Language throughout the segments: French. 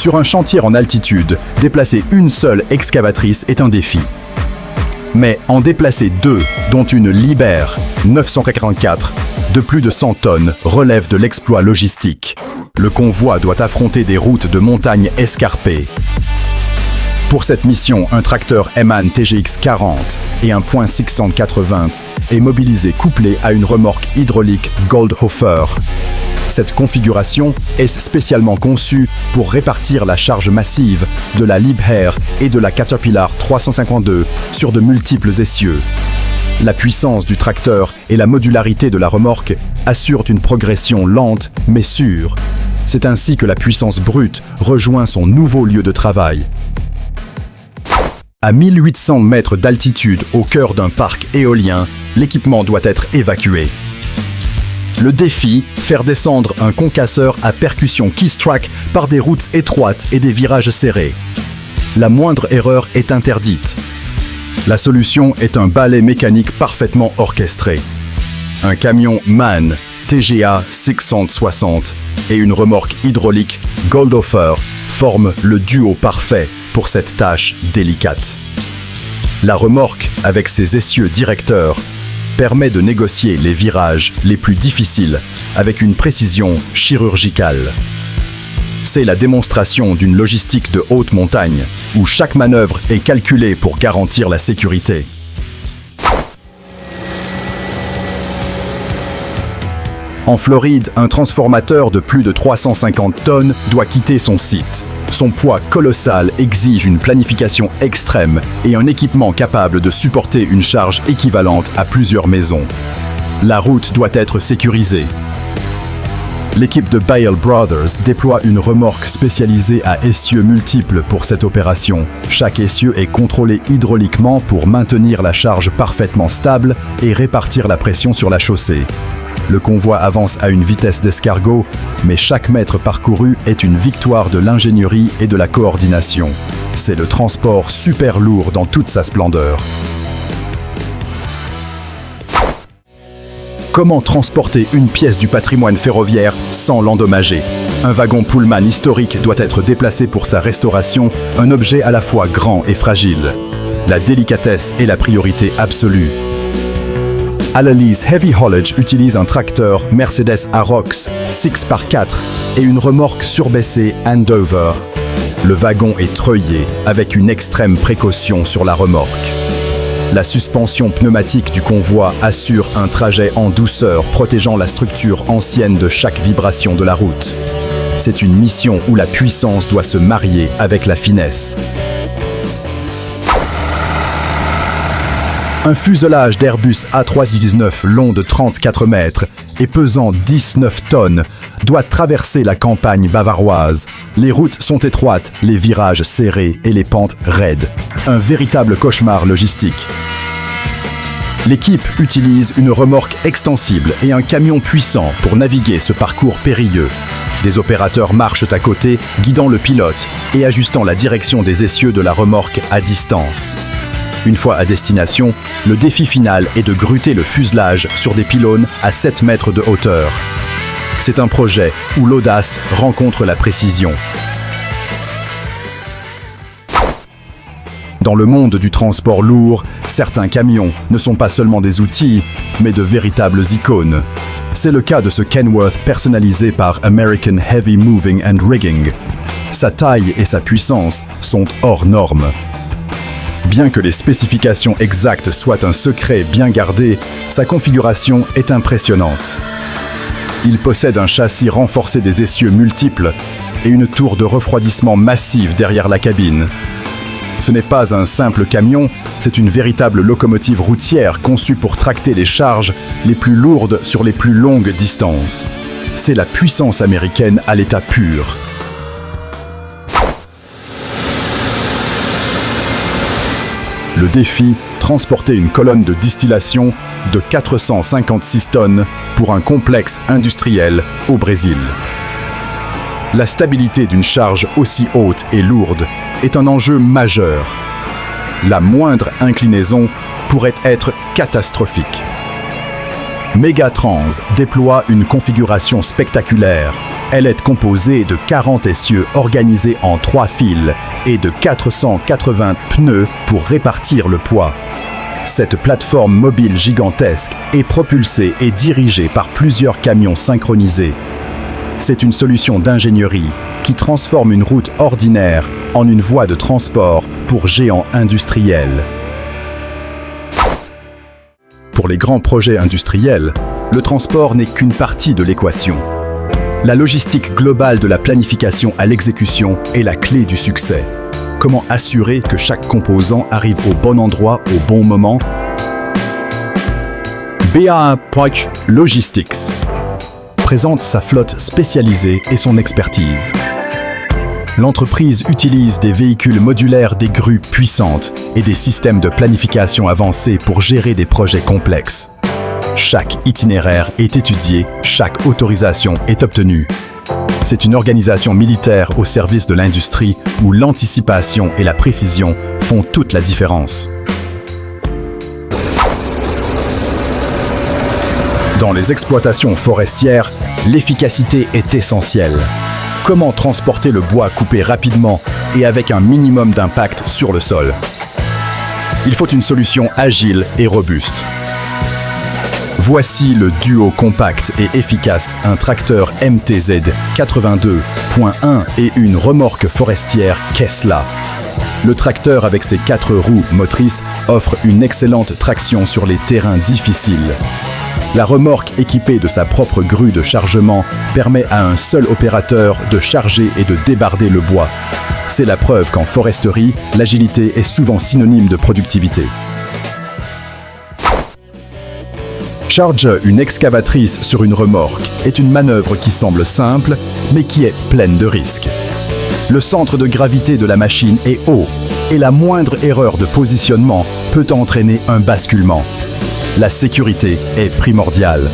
Sur un chantier en altitude, déplacer une seule excavatrice est un défi. Mais en déplacer deux, dont une Liber 984, de plus de 100 tonnes, relève de l'exploit logistique. Le convoi doit affronter des routes de montagne escarpées. Pour cette mission, un tracteur Eman TGX 40 et un Point 680 est mobilisé couplé à une remorque hydraulique Goldhofer. Cette configuration est spécialement conçue pour répartir la charge massive de la Liebherr et de la Caterpillar 352 sur de multiples essieux. La puissance du tracteur et la modularité de la remorque assurent une progression lente mais sûre. C'est ainsi que la puissance brute rejoint son nouveau lieu de travail. À 1800 mètres d'altitude au cœur d'un parc éolien, l'équipement doit être évacué. Le défi, faire descendre un concasseur à percussion Kestrach par des routes étroites et des virages serrés. La moindre erreur est interdite. La solution est un balai mécanique parfaitement orchestré. Un camion MAN TGA 660 et une remorque hydraulique Goldhofer forment le duo parfait pour cette tâche délicate. La remorque, avec ses essieux directeurs, permet de négocier les virages les plus difficiles avec une précision chirurgicale. C'est la démonstration d'une logistique de haute montagne, où chaque manœuvre est calculée pour garantir la sécurité. En Floride, un transformateur de plus de 350 tonnes doit quitter son site. Son poids colossal exige une planification extrême et un équipement capable de supporter une charge équivalente à plusieurs maisons. La route doit être sécurisée. L'équipe de Bale Brothers déploie une remorque spécialisée à essieux multiples pour cette opération. Chaque essieu est contrôlé hydrauliquement pour maintenir la charge parfaitement stable et répartir la pression sur la chaussée. Le convoi avance à une vitesse d'escargot, mais chaque mètre parcouru est une victoire de l'ingénierie et de la coordination. C'est le transport super lourd dans toute sa splendeur. Comment transporter une pièce du patrimoine ferroviaire sans l'endommager? Un wagon Pullman historique doit être déplacé pour sa restauration, un objet à la fois grand et fragile. La délicatesse est la priorité absolue. Allalys Heavy Haulage utilise un tracteur Mercedes Arox 6x4 et une remorque surbaissée Andover. Le wagon est treuillé avec une extrême précaution sur la remorque. La suspension pneumatique du convoi assure un trajet en douceur, protégeant la structure ancienne de chaque vibration de la route. C'est une mission où la puissance doit se marier avec la finesse. Un fuselage d'Airbus A319 long de 34 mètres et pesant 19 tonnes doit traverser la campagne bavaroise. Les routes sont étroites, les virages serrés et les pentes raides. Un véritable cauchemar logistique. L'équipe utilise une remorque extensible et un camion puissant pour naviguer ce parcours périlleux. Des opérateurs marchent à côté, guidant le pilote et ajustant la direction des essieux de la remorque à distance. Une fois à destination, le défi final est de gruter le fuselage sur des pylônes à 7 mètres de hauteur. C'est un projet où l'audace rencontre la précision. Dans le monde du transport lourd, certains camions ne sont pas seulement des outils, mais de véritables icônes. C'est le cas de ce Kenworth personnalisé par American Heavy Moving and Rigging. Sa taille et sa puissance sont hors normes. Bien que les spécifications exactes soient un secret bien gardé, sa configuration est impressionnante. Il possède un châssis renforcé des essieux multiples et une tour de refroidissement massive derrière la cabine. Ce n'est pas un simple camion, c'est une véritable locomotive routière conçue pour tracter les charges les plus lourdes sur les plus longues distances. C'est la puissance américaine à l'état pur. Le défi, transporter une colonne de distillation de 456 tonnes pour un complexe industriel au Brésil. La stabilité d'une charge aussi haute et lourde est un enjeu majeur. La moindre inclinaison pourrait être catastrophique. Megatrans déploie une configuration spectaculaire. Elle est composée de 40 essieux organisés en 3 fils et de 480 pneus pour répartir le poids. Cette plateforme mobile gigantesque est propulsée et dirigée par plusieurs camions synchronisés. C'est une solution d'ingénierie qui transforme une route ordinaire en une voie de transport pour géants industriels. Pour les grands projets industriels, le transport n'est qu'une partie de l'équation. La logistique globale de la planification à l'exécution est la clé du succès. Comment assurer que chaque composant arrive au bon endroit au bon moment? BAA Poch Logistics présente sa flotte spécialisée et son expertise. L'entreprise utilise des véhicules modulaires, des grues puissantes et des systèmes de planification avancés pour gérer des projets complexes. Chaque itinéraire est étudié, chaque autorisation est obtenue. C'est une organisation militaire au service de l'industrie où l'anticipation et la précision font toute la différence. Dans les exploitations forestières, l'efficacité est essentielle. Comment transporter le bois coupé rapidement et avec un minimum d'impact sur le sol? Il faut une solution agile et robuste. Voici le duo compact et efficace, un tracteur MTZ 82.1 et une remorque forestière Kesla. Le tracteur avec ses 4 roues motrices offre une excellente traction sur les terrains difficiles. La remorque équipée de sa propre grue de chargement permet à un seul opérateur de charger et de débarder le bois. C'est la preuve qu'en foresterie, l'agilité est souvent synonyme de productivité. Charge une excavatrice sur une remorque est une manœuvre qui semble simple, mais qui est pleine de risques. Le centre de gravité de la machine est haut, et la moindre erreur de positionnement peut entraîner un basculement. La sécurité est primordiale.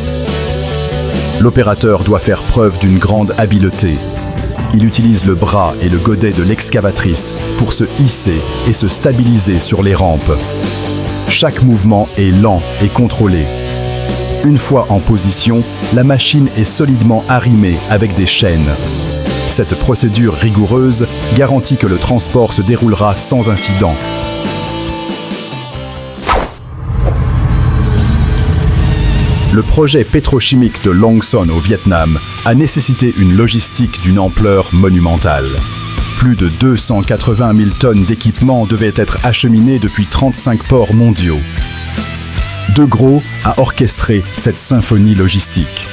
L'opérateur doit faire preuve d'une grande habileté. Il utilise le bras et le godet de l'excavatrice pour se hisser et se stabiliser sur les rampes. Chaque mouvement est lent et contrôlé. Une fois en position, la machine est solidement arrimée avec des chaînes. Cette procédure rigoureuse garantit que le transport se déroulera sans incident. Le projet pétrochimique de Long Son au Vietnam a nécessité une logistique d'une ampleur monumentale. Plus de 280 000 tonnes d'équipements devaient être acheminées depuis 35 ports mondiaux. De Gros a orchestré cette symphonie logistique.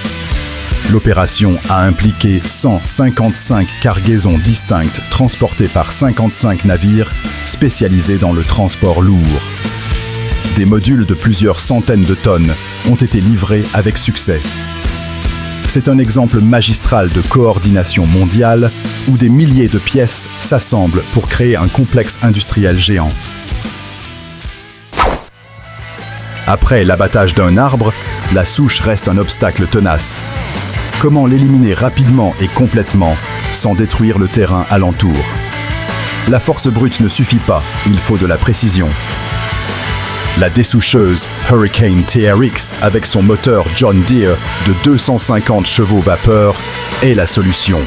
L'opération a impliqué 155 cargaisons distinctes transportées par 55 navires spécialisés dans le transport lourd. Des modules de plusieurs centaines de tonnes ont été livrés avec succès. C'est un exemple magistral de coordination mondiale où des milliers de pièces s'assemblent pour créer un complexe industriel géant. Après l'abattage d'un arbre, la souche reste un obstacle tenace. Comment l'éliminer rapidement et complètement sans détruire le terrain alentour? La force brute ne suffit pas, il faut de la précision. La dessoucheuse Hurricane TRX avec son moteur John Deere de 250 chevaux vapeur est la solution.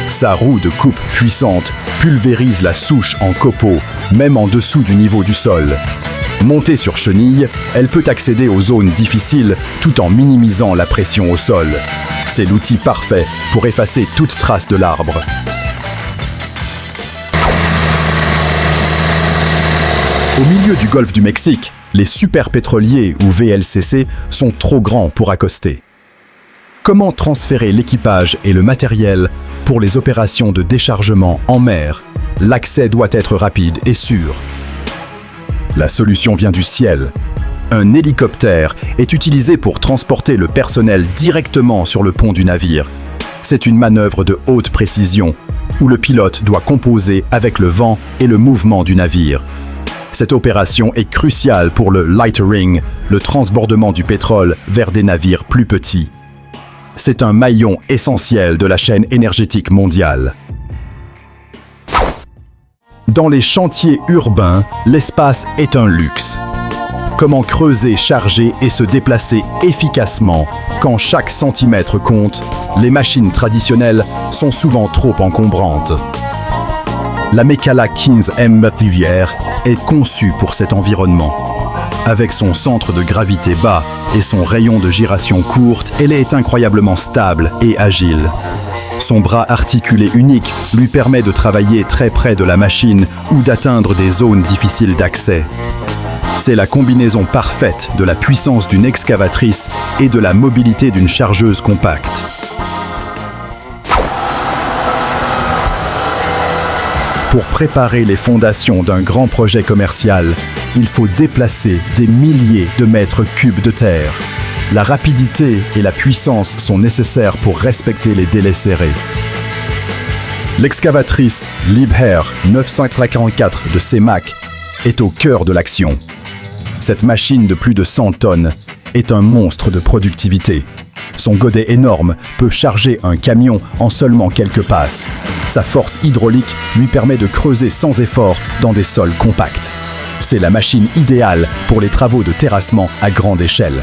Sa roue de coupe puissante pulvérise la souche en copeaux, même en dessous du niveau du sol. Montée sur chenille, elle peut accéder aux zones difficiles tout en minimisant la pression au sol. C'est l'outil parfait pour effacer toute trace de l'arbre. Au milieu du golfe du Mexique, les superpétroliers ou VLCC sont trop grands pour accoster. Comment transférer l'équipage et le matériel pour les opérations de déchargement en mer? L'accès doit être rapide et sûr. La solution vient du ciel. Un hélicoptère est utilisé pour transporter le personnel directement sur le pont du navire. C'est une manœuvre de haute précision, où le pilote doit composer avec le vent et le mouvement du navire. Cette opération est cruciale pour le lightering, le transbordement du pétrole vers des navires plus petits. C'est un maillon essentiel de la chaîne énergétique mondiale. Dans les chantiers urbains, l'espace est un luxe. Comment creuser, charger et se déplacer efficacement quand chaque centimètre compte? Les machines traditionnelles sont souvent trop encombrantes. La Mecala Kings M Mativière est conçue pour cet environnement. Avec son centre de gravité bas et son rayon de giration courte, elle est incroyablement stable et agile. Son bras articulé unique lui permet de travailler très près de la machine ou d'atteindre des zones difficiles d'accès. C'est la combinaison parfaite de la puissance d'une excavatrice et de la mobilité d'une chargeuse compacte. Pour préparer les fondations d'un grand projet commercial, il faut déplacer des milliers de mètres cubes de terre. La rapidité et la puissance sont nécessaires pour respecter les délais serrés. L'excavatrice Liebherr 944 de CEMAC est au cœur de l'action. Cette machine de plus de 100 tonnes est un monstre de productivité. Son godet énorme peut charger un camion en seulement quelques passes. Sa force hydraulique lui permet de creuser sans effort dans des sols compacts. C'est la machine idéale pour les travaux de terrassement à grande échelle.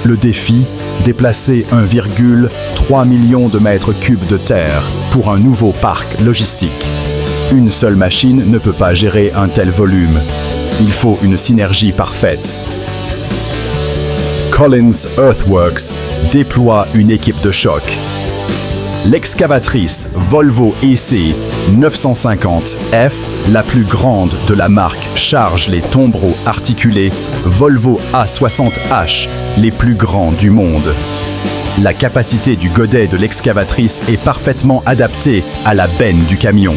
Le défi, déplacer 1,3 million de mètres cubes de terre pour un nouveau parc logistique. Une seule machine ne peut pas gérer un tel volume. Il faut une synergie parfaite. Collins Earthworks déploie une équipe de choc. L'excavatrice Volvo EC 950F, la plus grande de la marque, charge les tombereaux articulés Volvo A60H, les plus grands du monde. La capacité du godet de l'excavatrice est parfaitement adaptée à la benne du camion.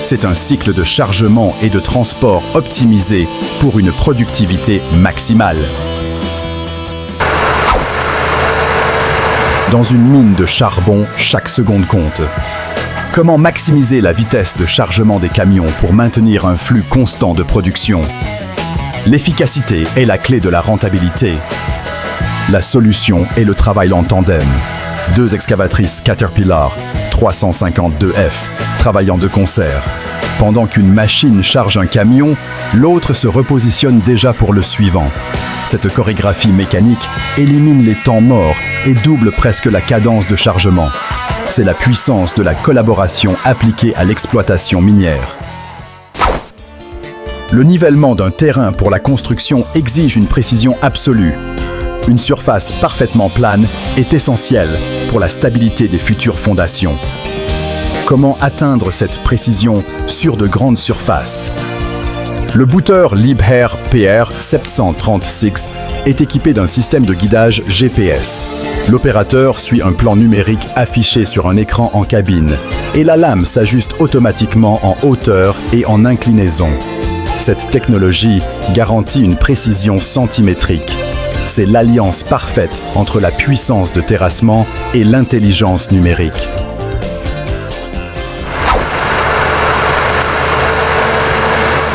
C'est un cycle de chargement et de transport optimisé pour une productivité maximale. Dans une mine de charbon, chaque seconde compte. Comment maximiser la vitesse de chargement des camions pour maintenir un flux constant de production? L'efficacité est la clé de la rentabilité. La solution est le travail en tandem. 2 excavatrices Caterpillar 352F travaillant de concert. Pendant qu'une machine charge un camion, l'autre se repositionne déjà pour le suivant. Cette chorégraphie mécanique élimine les temps morts et double presque la cadence de chargement. C'est la puissance de la collaboration appliquée à l'exploitation minière. Le nivellement d'un terrain pour la construction exige une précision absolue. Une surface parfaitement plane est essentielle pour la stabilité des futures fondations. Comment atteindre cette précision sur de grandes surfaces? Le booter Liebherr PR 736 est équipé d'un système de guidage GPS. L'opérateur suit un plan numérique affiché sur un écran en cabine et la lame s'ajuste automatiquement en hauteur et en inclinaison. Cette technologie garantit une précision centimétrique. C'est l'alliance parfaite entre la puissance de terrassement et l'intelligence numérique.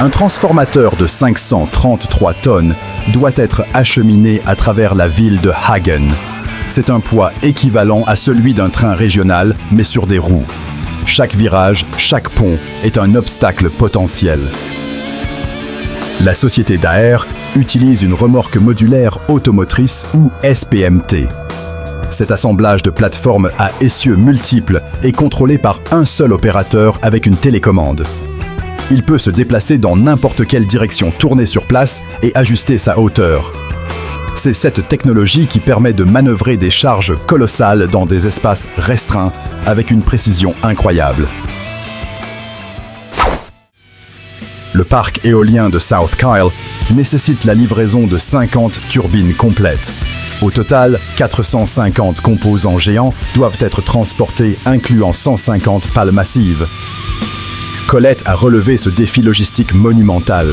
Un transformateur de 533 tonnes doit être acheminé à travers la ville de Hagen. C'est un poids équivalent à celui d'un train régional, mais sur des roues. Chaque virage, chaque pont est un obstacle potentiel. La société Daher utilise une remorque modulaire automotrice ou SPMT. Cet assemblage de plateformes à essieux multiples est contrôlé par un seul opérateur avec une télécommande. Il peut se déplacer dans n'importe quelle direction, tourner sur place et ajuster sa hauteur. C'est cette technologie qui permet de manœuvrer des charges colossales dans des espaces restreints avec une précision incroyable. Le parc éolien de South Kyle nécessite la livraison de 50 turbines complètes. Au total, 450 composants géants doivent être transportés, incluant 150 pales massives. Colette a relevé ce défi logistique monumental.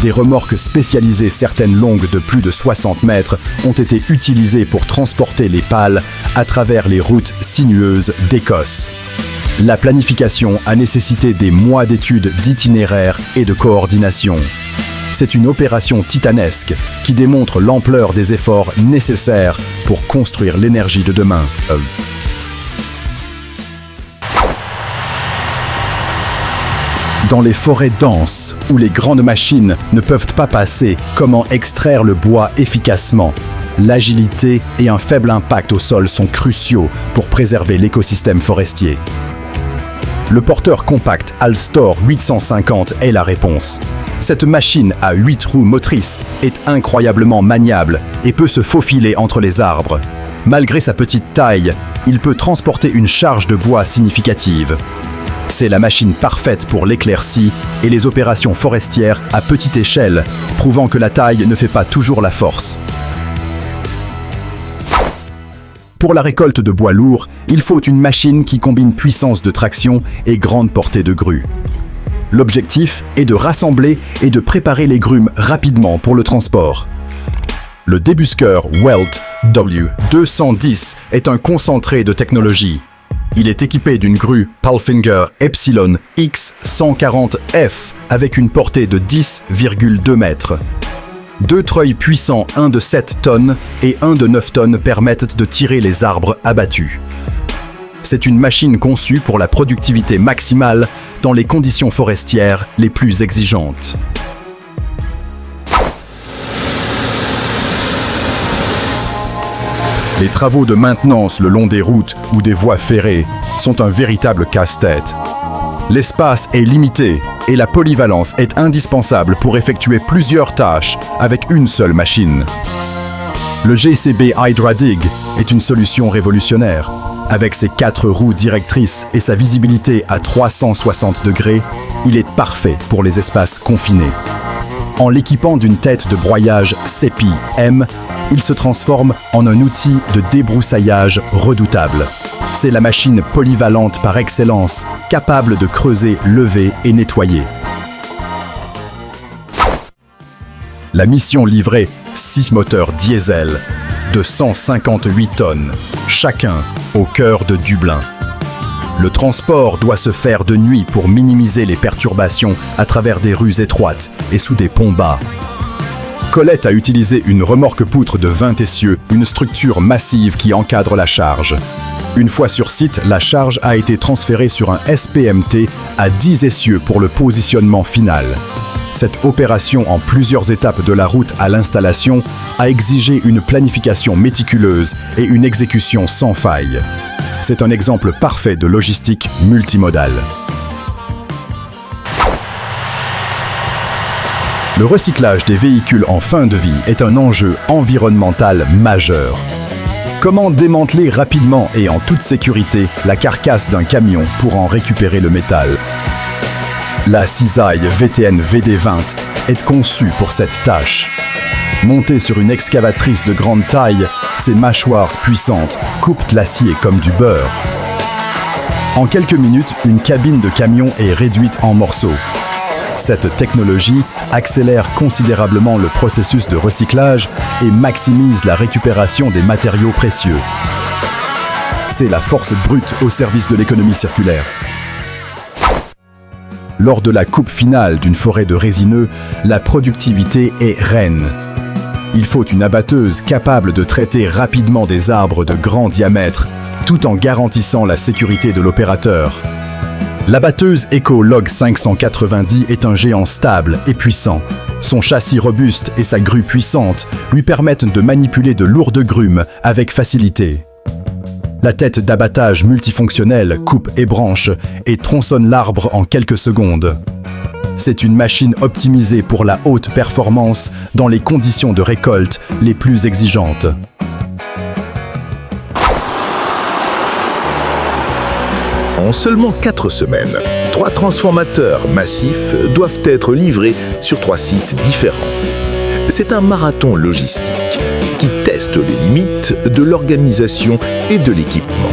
Des remorques spécialisées, certaines longues de plus de 60 mètres, ont été utilisées pour transporter les pales à travers les routes sinueuses d'Écosse. La planification a nécessité des mois d'études d'itinéraire et de coordination. C'est une opération titanesque qui démontre l'ampleur des efforts nécessaires pour construire l'énergie de demain. Dans les forêts denses, où les grandes machines ne peuvent pas passer, comment extraire le bois efficacement? L'agilité et un faible impact au sol sont cruciaux pour préserver l'écosystème forestier. Le porteur compact Alstor 850 est la réponse. Cette machine à 8 roues motrices est incroyablement maniable et peut se faufiler entre les arbres. Malgré sa petite taille, il peut transporter une charge de bois significative. C'est la machine parfaite pour l'éclaircie et les opérations forestières à petite échelle, prouvant que la taille ne fait pas toujours la force. Pour la récolte de bois lourd, il faut une machine qui combine puissance de traction et grande portée de grue. L'objectif est de rassembler et de préparer les grumes rapidement pour le transport. Le débusqueur Welt W210 est un concentré de technologie. Il est équipé d'une grue Palfinger Epsilon X140F avec une portée de 10,2 mètres. 2 treuils puissants, un de 7 tonnes et un de 9 tonnes permettent de tirer les arbres abattus. C'est une machine conçue pour la productivité maximale dans les conditions forestières les plus exigeantes. Les travaux de maintenance le long des routes ou des voies ferrées sont un véritable casse-tête. L'espace est limité et la polyvalence est indispensable pour effectuer plusieurs tâches avec une seule machine. Le GCB HydraDig est une solution révolutionnaire. Avec ses 4 roues directrices et sa visibilité à 360 degrés, il est parfait pour les espaces confinés. En l'équipant d'une tête de broyage CEPI M, il se transforme en un outil de débroussaillage redoutable. C'est la machine polyvalente par excellence, capable de creuser, lever et nettoyer. La mission livrée 6 moteurs diesel de 158 tonnes, chacun au cœur de Dublin. Le transport doit se faire de nuit pour minimiser les perturbations à travers des rues étroites et sous des ponts bas. Colette a utilisé une remorque-poutre de 20 essieux, une structure massive qui encadre la charge. Une fois sur site, la charge a été transférée sur un SPMT à 10 essieux pour le positionnement final. Cette opération en plusieurs étapes de la route à l'installation a exigé une planification méticuleuse et une exécution sans faille. C'est un exemple parfait de logistique multimodale. Le recyclage des véhicules en fin de vie est un enjeu environnemental majeur. Comment démanteler rapidement et en toute sécurité la carcasse d'un camion pour en récupérer le métal? La cisaille VTN VD20 est conçue pour cette tâche. Montée sur une excavatrice de grande taille, ses mâchoires puissantes coupent l'acier comme du beurre. En quelques minutes, une cabine de camion est réduite en morceaux. Cette technologie accélère considérablement le processus de recyclage et maximise la récupération des matériaux précieux. C'est la force brute au service de l'économie circulaire. Lors de la coupe finale d'une forêt de résineux, la productivité est reine. Il faut une abatteuse capable de traiter rapidement des arbres de grand diamètre, tout en garantissant la sécurité de l'opérateur. La batteuse Ecolog 590 est un géant stable et puissant. Son châssis robuste et sa grue puissante lui permettent de manipuler de lourdes grumes avec facilité. La tête d'abattage multifonctionnelle coupe et branche et tronçonne l'arbre en quelques secondes. C'est une machine optimisée pour la haute performance dans les conditions de récolte les plus exigeantes. En seulement 4 semaines, 3 transformateurs massifs doivent être livrés sur 3 sites différents. C'est un marathon logistique qui teste les limites de l'organisation et de l'équipement.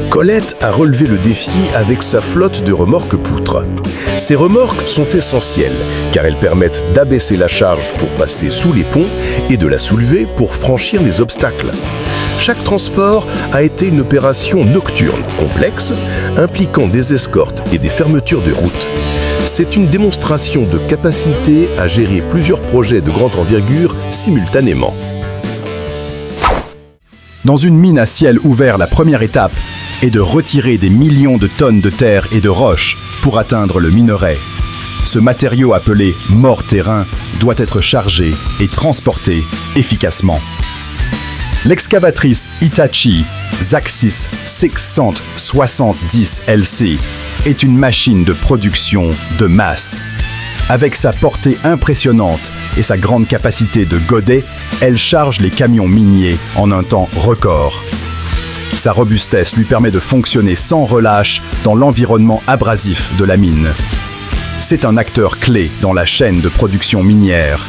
Colette a relevé le défi avec sa flotte de remorques-poutres. Ces remorques sont essentielles car elles permettent d'abaisser la charge pour passer sous les ponts et de la soulever pour franchir les obstacles. Chaque transport a été une opération nocturne, complexe, impliquant des escortes et des fermetures de route. C'est une démonstration de capacité à gérer plusieurs projets de grande envergure simultanément. Dans une mine à ciel ouvert, la première étape est de retirer des millions de tonnes de terre et de roches pour atteindre le minerai. Ce matériau appelé mort-terrain doit être chargé et transporté efficacement. L'excavatrice Hitachi Xaxis 670 LC est une machine de production de masse. Avec sa portée impressionnante et sa grande capacité de godet, elle charge les camions miniers en un temps record. Sa robustesse lui permet de fonctionner sans relâche dans l'environnement abrasif de la mine. C'est un acteur clé dans la chaîne de production minière.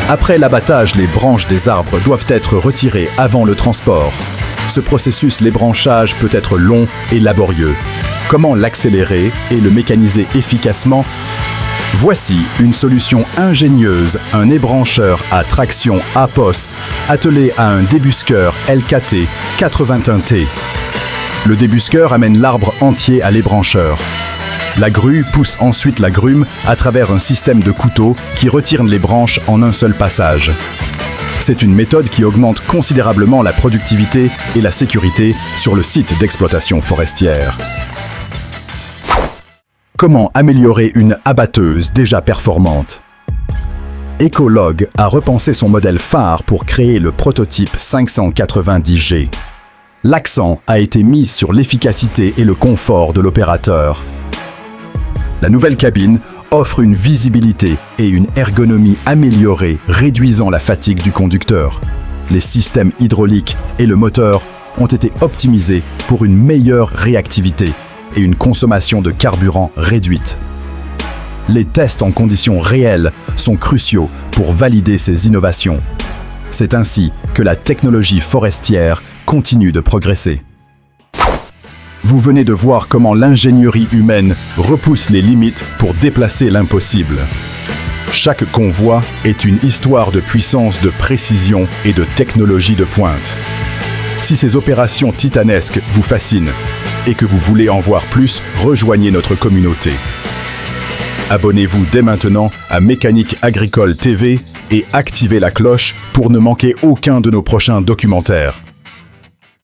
Après l'abattage, les branches des arbres doivent être retirées avant le transport. Ce processus, l'ébranchage, peut être long et laborieux. Comment l'accélérer et le mécaniser efficacement? Voici une solution ingénieuse, un ébrancheur à traction APOS attelé à un débusqueur LKT 81T. Le débusqueur amène l'arbre entier à l'ébrancheur. La grue pousse ensuite la grume à travers un système de couteaux qui retire les branches en un seul passage. C'est une méthode qui augmente considérablement la productivité et la sécurité sur le site d'exploitation forestière. Comment améliorer une abatteuse déjà performante? Ecolog a repensé son modèle phare pour créer le prototype 590G. L'accent a été mis sur l'efficacité et le confort de l'opérateur. La nouvelle cabine offre une visibilité et une ergonomie améliorée, réduisant la fatigue du conducteur. Les systèmes hydrauliques et le moteur ont été optimisés pour une meilleure réactivité et une consommation de carburant réduite. Les tests en conditions réelles sont cruciaux pour valider ces innovations. C'est ainsi que la technologie forestière continue de progresser. Vous venez de voir comment l'ingénierie humaine repousse les limites pour déplacer l'impossible. Chaque convoi est une histoire de puissance, de précision et de technologie de pointe. Si ces opérations titanesques vous fascinent et que vous voulez en voir plus, rejoignez notre communauté. Abonnez-vous dès maintenant à Mécanique Agricole TV et activez la cloche pour ne manquer aucun de nos prochains documentaires.